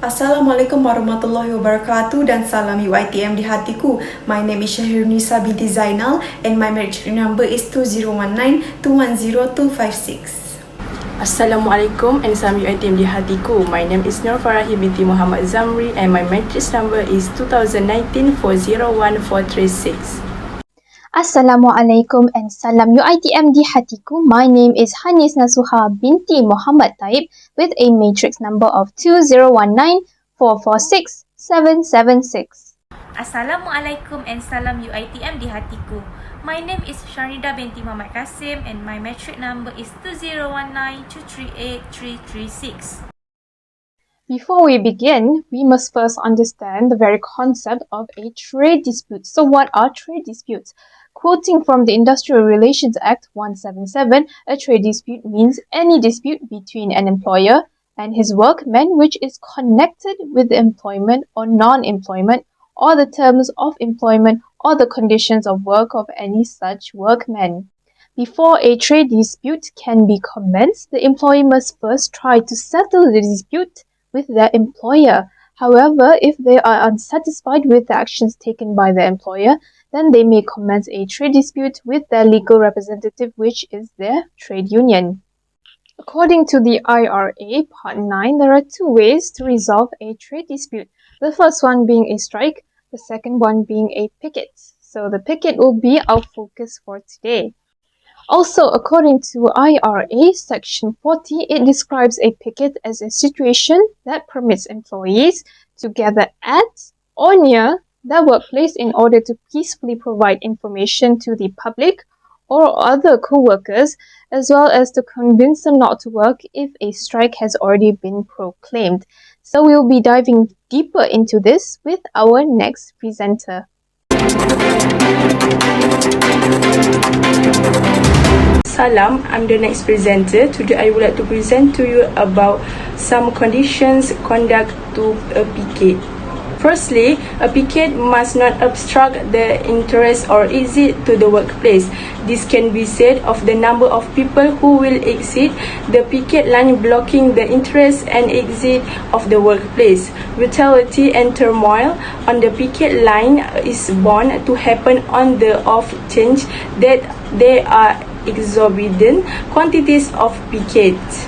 Assalamualaikum warahmatullahi wabarakatuh dan salam UITM di hatiku. My name is SYAHIRUNNISAA binti Zainal and my marriage number is 2019210256. Assalamualaikum and salam UITM di hatiku. My name is FARAHIN binti Muhammad ZAMRI and my matrix number is 2019401436. Assalamualaikum and salam UITM di hatiku. My name is HANIS NASUHA binti Muhammad TAIB with a matrix number of 2019446776. Assalamualaikum and salam UITM di hatiku. My name is SHARNIDA binti Muhammad KASSIM and my matric number is 2019238336. Before we begin, we must first understand the very concept of a trade dispute. So what are trade disputes? Quoting from the Industrial Relations Act 177, a trade dispute means any dispute between an employer and his workmen which is connected with the employment or non-employment or the terms of employment or the conditions of work of any such workmen. Before a trade dispute can be commenced, the employee must first try to settle the dispute with their employer. However, if they are unsatisfied with the actions taken by the employer, then they may commence a trade dispute with their legal representative, which is their trade union. According to the IRA Part 9, there are two ways to resolve a trade dispute. The first one being a strike, the second one being a picket. So the picket will be our focus for today. Also, according to IRA Section 40, it describes a picket as a situation that permits employees to gather at or near their workplace in order to peacefully provide information to the public or other co-workers, as well as to convince them not to work if a strike has already been proclaimed. So we'll be diving deeper into this with our next presenter. Salam, I'm the next presenter. Today I would like to present to you about some conditions conduct to a picket. Firstly, a picket must not obstruct the entrance or exit to the workplace. This can be said of the number of people who will exit the picket line, blocking the entrance and exit of the workplace. Brutality and turmoil on the picket line is bound to happen on the off chance that there are exorbitant quantities of pickets.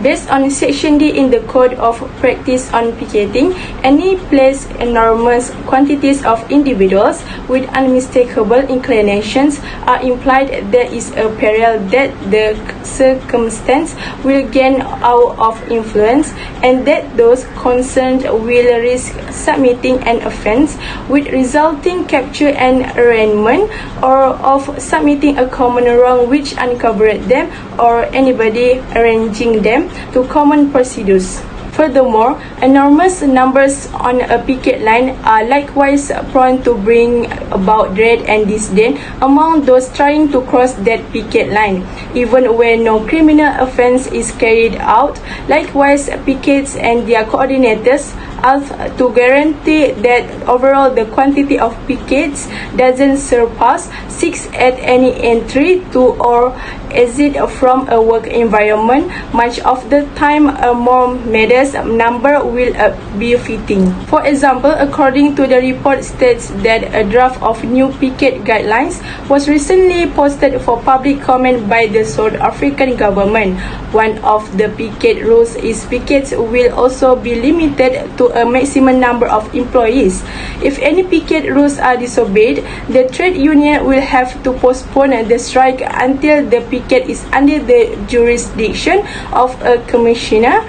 Based on Section D in the Code of Practice on Picketing, any place enormous quantities of individuals with unmistakable inclinations are implied there is a peril that the circumstance will gain out of influence and that those concerned will risk submitting an offence with resulting capture and arraignment, or of submitting a common wrong which uncovered them or anybody arranging them to common procedures. Furthermore, enormous numbers on a picket line are likewise prone to bring about dread and disdain among those trying to cross that picket line, even when no criminal offence is carried out. Likewise, pickets and their coordinators are to guarantee that overall the quantity of pickets doesn't surpass 6 at any entry to or exit from a work environment. Much of the time, a more modest number will be fitting. For example, according to the report states that a draft of new picket guidelines was recently posted for public comment by the South African government. One of the picket rules is pickets will also be limited to a maximum number of employees. If any picket rules are disobeyed, the trade union will have to postpone the strike until the picket is under the jurisdiction of a commissioner.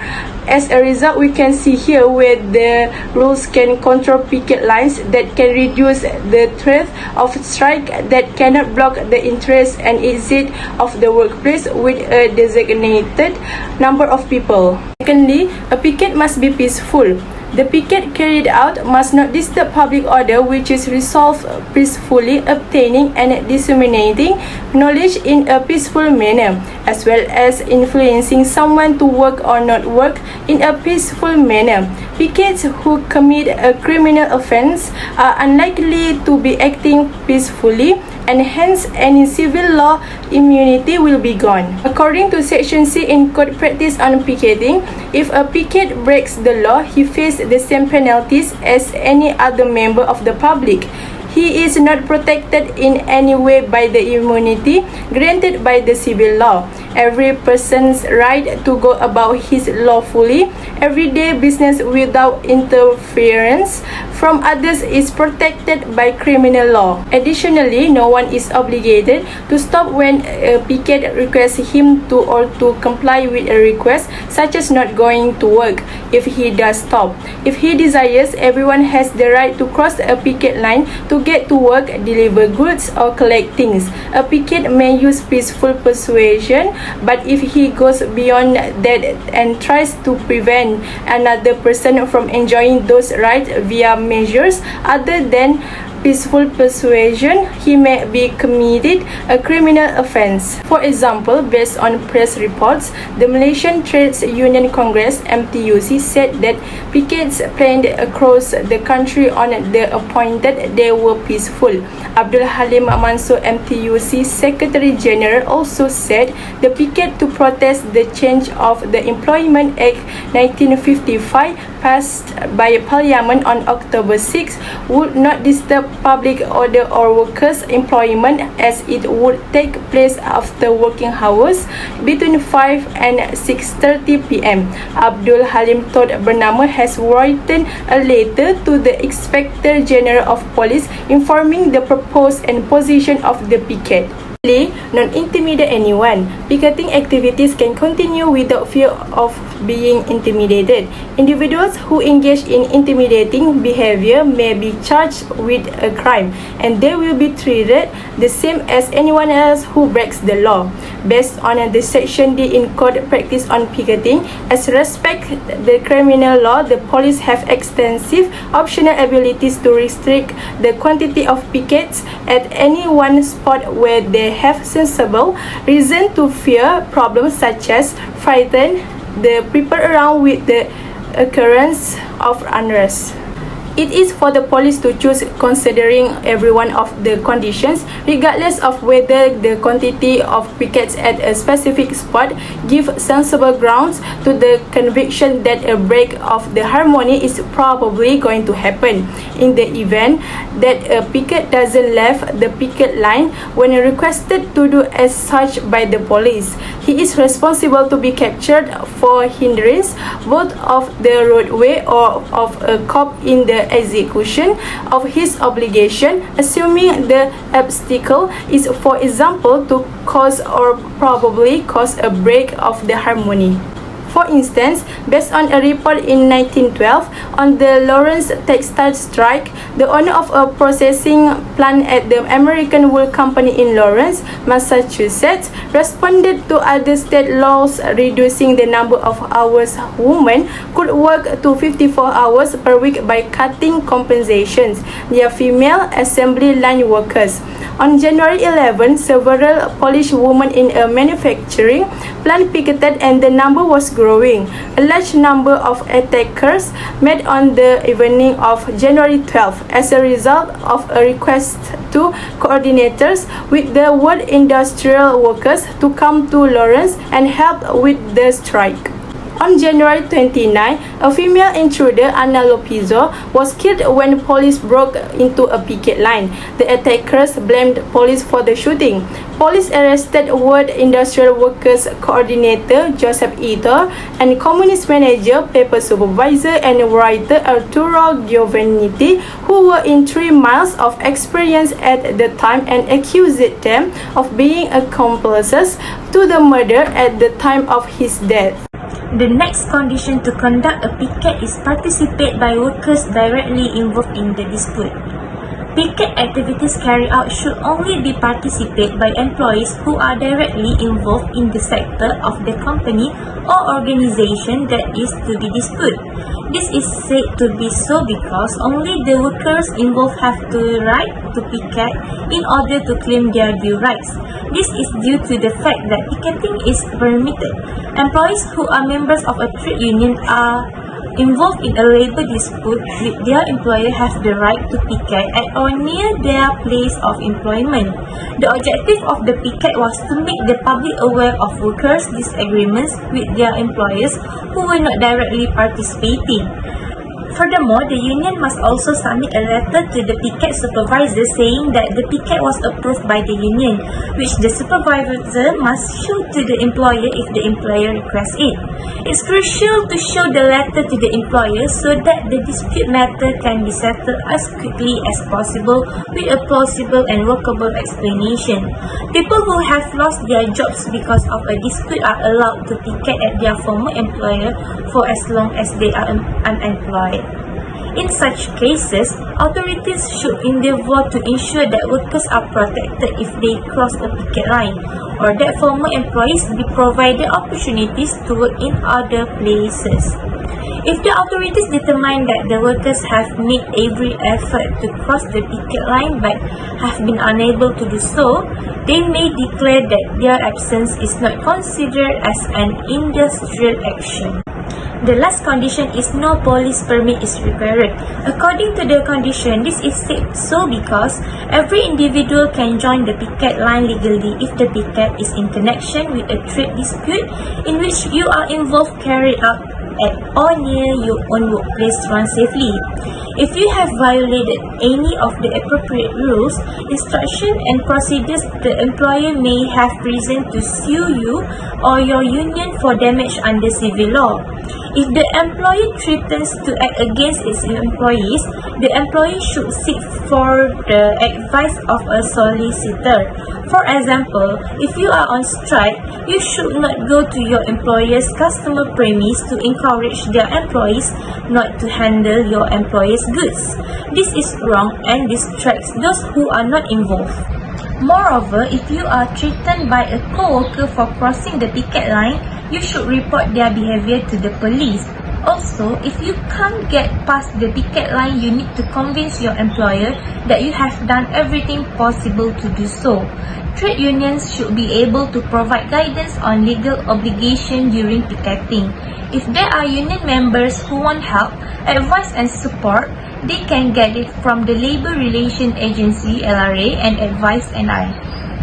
As a result, we can see here where the rules can control picket lines that can reduce the threat of strike that cannot block the entrance and exit of the workplace with a designated number of people. Secondly, a picket must be peaceful. The picket carried out must not disturb public order, which is resolved peacefully, obtaining and disseminating knowledge in a peaceful manner, as well as influencing someone to work or not work in a peaceful manner. Pickets who commit a criminal offence are unlikely to be acting peacefully and hence any civil law immunity will be gone. According to Section C in Code Practice on Picketing, if a picket breaks the law, he faces the same penalties as any other member of the public. He is not protected in any way by the immunity granted by the civil law. Every person's right to go about his lawfully everyday business without interference from others is protected by criminal law. Additionally, no one is obligated to stop when a picket requests him to or to comply with a request, such as not going to work, if he does stop. If he desires, everyone has the right to cross a picket line to get to work, deliver goods, or collect things. A picket may use peaceful persuasion, but if he goes beyond that and tries to prevent another person from enjoying those rights via measures other than peaceful persuasion, he may be committed a criminal offence. For example, based on press reports, the Malaysian Trades Union Congress (MTUC) said that pickets planned across the country on the appointed day were peaceful. Abdul Halim Mansur, MTUC Secretary General, also said the picket to protest the change of the Employment Act 1955 passed by Parliament on October 6 would not disturb public order or workers' employment, as it would take place after working hours between 5 and 6:30 p.m. Abdul Halim told Bernama has written a letter to the Inspector General of Police informing the purpose and position of the picket. Not intimidate anyone. Picketing activities can continue without fear of being intimidated. Individuals who engage in intimidating behavior may be charged with a crime, and they will be treated the same as anyone else who breaks the law. Based on the Section D in Code Practice on Picketing, as respect the criminal law, the police have extensive optional abilities to restrict the quantity of pickets at any one spot where they have sensible reason to fear problems such as frighten the people around with the occurrence of unrest. It is for the police to choose considering every one of the conditions, regardless of whether the quantity of pickets at a specific spot give sensible grounds to the conviction that a break of the harmony is probably going to happen. In the event that a picket doesn't leave the picket line when requested to do as such by the police, he is responsible to be captured for hindrance both of the roadway or of a cop in the execution of his obligation, assuming the obstacle is, for example, to cause or probably cause a break of the harmony. For instance, based on a report in 1912 on the Lawrence textile strike, the owner of a processing plant at the American Wool Company in Lawrence, Massachusetts, responded to other state laws reducing the number of hours women could work to 54 hours per week by cutting compensations their female assembly line workers. On January 11, several Polish women in a manufacturing plant picketed and the number was growing. A large number of attackers met on the evening of January 12 as a result of a request to coordinators with the World Industrial Workers to come to Lawrence and help with the strike. On January 29, a female intruder, Ana Lopizzo, was killed when police broke into a picket line. The attackers blamed police for the shooting. Police arrested World Industrial Workers Coordinator Joseph Ito and Communist Manager, paper supervisor, and writer Arturo Giovannitti, who were in 3 miles of experience at the time, and accused them of being accomplices to the murder at the time of his death. The next condition to conduct a picket is participate by workers directly involved in the dispute. Picket activities carried out should only be participated by employees who are directly involved in the sector of the company or organization that is to be disputed. This is said to be so because only the workers involved have the right to picket in order to claim their due rights. This is due to the fact that picketing is permitted. Employees who are members of a trade union are involved in a labor dispute with their employer have the right to picket at or near their place of employment. The objective of the picket was to make the public aware of workers' disagreements with their employers who were not directly participating. Furthermore, the union must also submit a letter to the picket supervisor saying that the picket was approved by the union, which the supervisor must show to the employer if the employer requests it. It's crucial to show the letter to the employer so that the dispute matter can be settled as quickly as possible with a plausible and workable explanation. People who have lost their jobs because of a dispute are allowed to picket at their former employer for as long as they are unemployed. In such cases, authorities should endeavour to ensure that workers are protected if they cross a picket line, or that former employees be provided opportunities to work in other places. If the authorities determine that the workers have made every effort to cross the picket line but have been unable to do so, they may declare that their absence is not considered as an industrial action. The last condition is no police permit is required. According to the condition, this is said so because every individual can join the picket line legally if the picket is in connection with a trade dispute in which you are involved carried out at or near your own workplace run safely. If you have violated any of the appropriate rules, instructions and procedures, the employer may have reason to sue you or your union for damage under civil law. If the employer threatens to act against its employees, the employee should seek for the advice of a solicitor. For example, if you are on strike, you should not go to your employer's customer premise to encourage their employees not to handle your employer's goods. This is wrong and distracts those who are not involved. Moreover, if you are threatened by a co-worker for crossing the picket line, you should report their behavior to the police. Also, if you can't get past the picket line, you need to convince your employer that you have done everything possible to do so. Trade unions should be able to provide guidance on legal obligation during picketing. If there are union members who want help, advice and support, they can get it from the Labour Relations Agency (LRA) and Advice NI.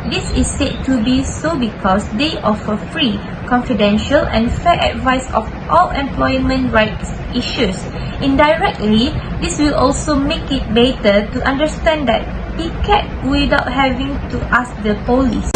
This is said to be so because they offer free, confidential and fair advice of all employment rights issues. Indirectly, this will also make it better to understand that picket without having to ask the police.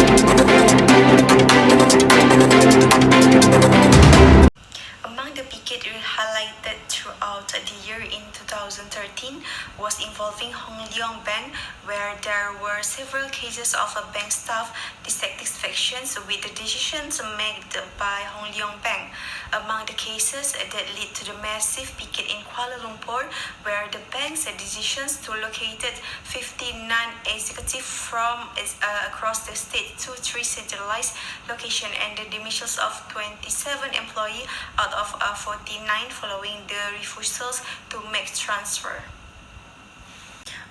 Among the picket highlighted throughout the year in 2013 was involving Hong Leong Bank, where there were several cases of a bank staff dissatisfactions with the decisions made by Hong Leong Bank. Among the cases that led to the massive picket in Kuala Lumpur, where the bank's decisions to locate 59 executives from across the state to 3 centralized locations and the demissions of 27 employees out of 49 following the refusals to make transfer.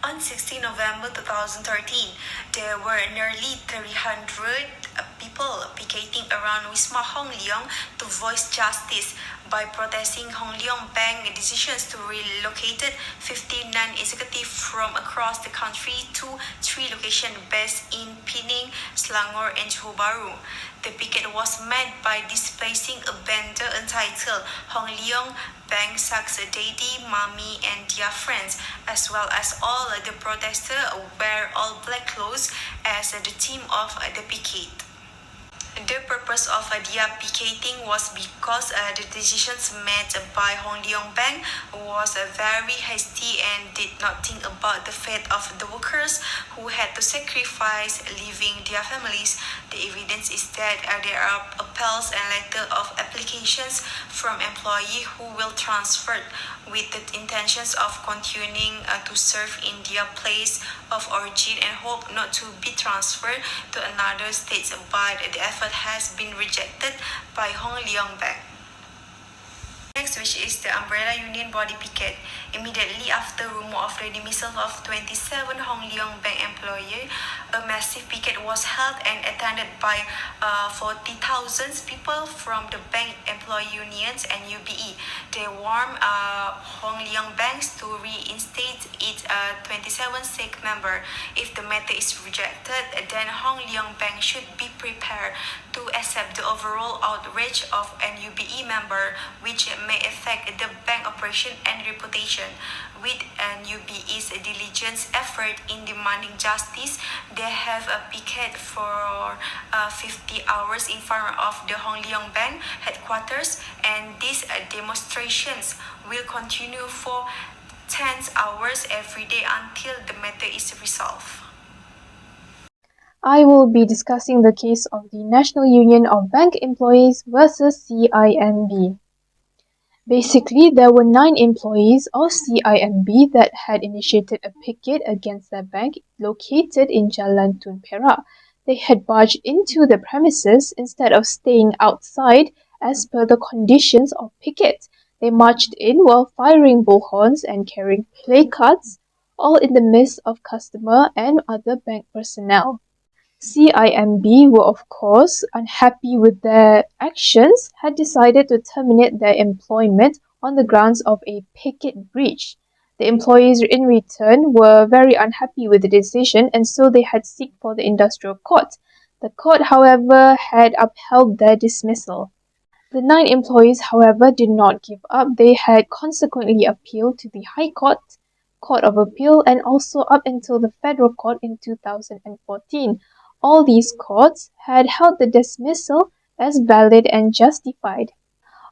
On 16 November 2013, there were nearly 300 people picketing around Wisma Hong Leong to voice justice by protesting Hong Leong Bank decisions to relocate 59 executives from across the country to 3 locations based in Penang, Selangor and Johor Bahru. The picket was made by displacing a banner entitled Hong Leong Bank sucks daddy, mommy and their friends, as well as all the protesters wear all black clothes as the theme of the picket. The purpose of their picketing was because the decisions made by Hong Leong Bank was very hasty and did not think about the fate of the workers who had to sacrifice leaving their families. The evidence is that there are appeals and letters of applications from employees who will transfer with the intentions of continuing to serve in their place of origin and hope not to be transferred to another state, but the effort has been rejected by Hong Leong Bank. Next, which is the umbrella union body picket. Immediately after rumor of the dismissal of 27 Hong Leong Bank employees, A massive picket was held and attended by 40,000 people from the bank employee unions and UBE. They warned Hong Leong Banks to reinstate its 27 SIG member. If the matter is rejected, then Hong Leong Bank should be prepared to accept the overall outrage of an UBE member, which may affect the bank operation and reputation. With an UBE's diligent effort in demanding justice, they have a picket for 50 hours in front of the Hong Leong Bank headquarters, and these demonstrations will continue for 10 hours every day until the matter is resolved. I will be discussing the case of the National Union of Bank Employees versus CIMB. Basically, there were 9 employees of CIMB that had initiated a picket against their bank located in Jalan Tun Perak. They had barged into the premises instead of staying outside as per the conditions of picket. They marched in while firing bullhorns and carrying placards, all in the midst of customer and other bank personnel. CIMB were of course unhappy with their actions, had decided to terminate their employment on the grounds of a picket breach. The employees in return were very unhappy with the decision, and so they had sought for the industrial court. The court, however, had upheld their dismissal. The 9 employees, however, did not give up. They had consequently appealed to the High Court, Court of Appeal, and also up until the Federal Court in 2014. All these courts had held the dismissal as valid and justified.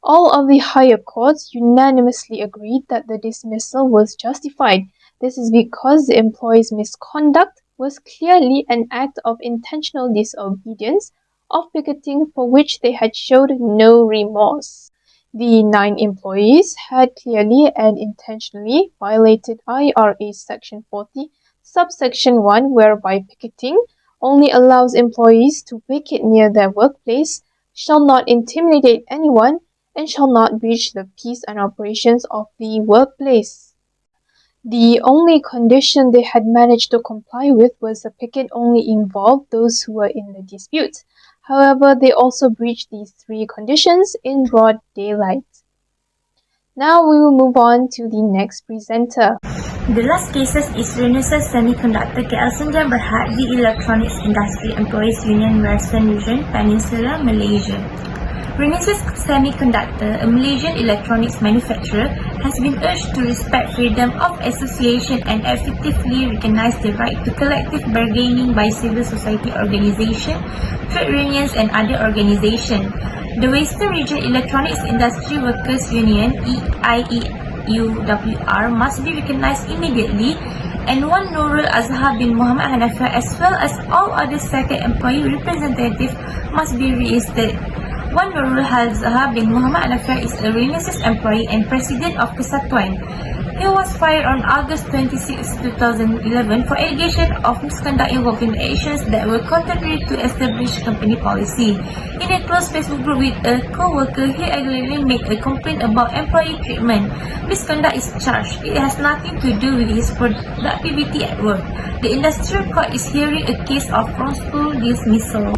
All of the higher courts unanimously agreed that the dismissal was justified. This is because the employees' misconduct was clearly an act of intentional disobedience of picketing for which they had showed no remorse. The 9 employees had clearly and intentionally violated IRA Section 40, subsection 1, whereby picketing only allows employees to picket near their workplace, shall not intimidate anyone, and shall not breach the peace and operations of the workplace. The only condition they had managed to comply with was the picket only involved those who were in the dispute. However, they also breached these 3 conditions in broad daylight. Now we will move on to the next presenter. The last cases is Renesas Semiconductor KL Senja Berhad di Electronics Industry Employees Union Western Region, Peninsula, Malaysia. Renesas Semiconductor, a Malaysian electronics manufacturer, has been urged to respect freedom of association and effectively recognize the right to collective bargaining by civil society organizations, trade unions and other organizations. The Western Region Electronics Industry Workers Union, EIEUWR, must be recognized immediately, and one Nurul Azhar bin Muhammad Hanafiah as well as all other second employee representatives must be reinstated. One Nurul Azhar bin Muhammad Hanafiah is a Renesas employee and president of Kesatuan. He was fired on August 26, 2011 for allegation of misconduct involving actions that were contrary to established company policy. In a close Facebook group with a co-worker, he allegedly made a complaint about employee treatment. Misconduct is charged. It has nothing to do with his productivity at work. The industrial court is hearing a case of wrongful dismissal.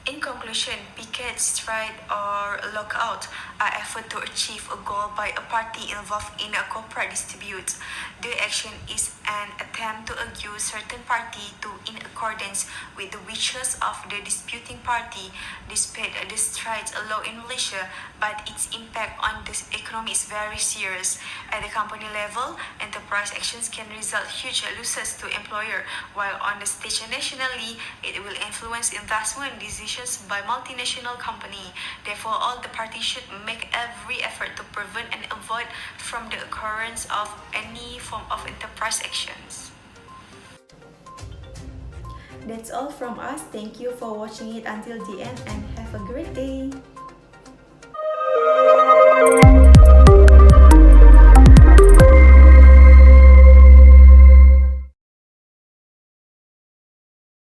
In conclusion, picket, strike, or lockout are efforts to achieve a goal by a party involved in a corporate dispute. The action is an attempt to accuse certain party to in accordance with the wishes of the disputing party. Despite the strike law in Malaysia, but its impact on the economy is very serious. At the company level, enterprise actions can result huge losses to employer, while on the stage nationally, it will influence investment decisions by multinational company. Therefore, all the parties should make every effort to prevent and avoid from the occurrence of any form of enterprise actions. That's all from us. Thank you for watching it until the end and have a great day.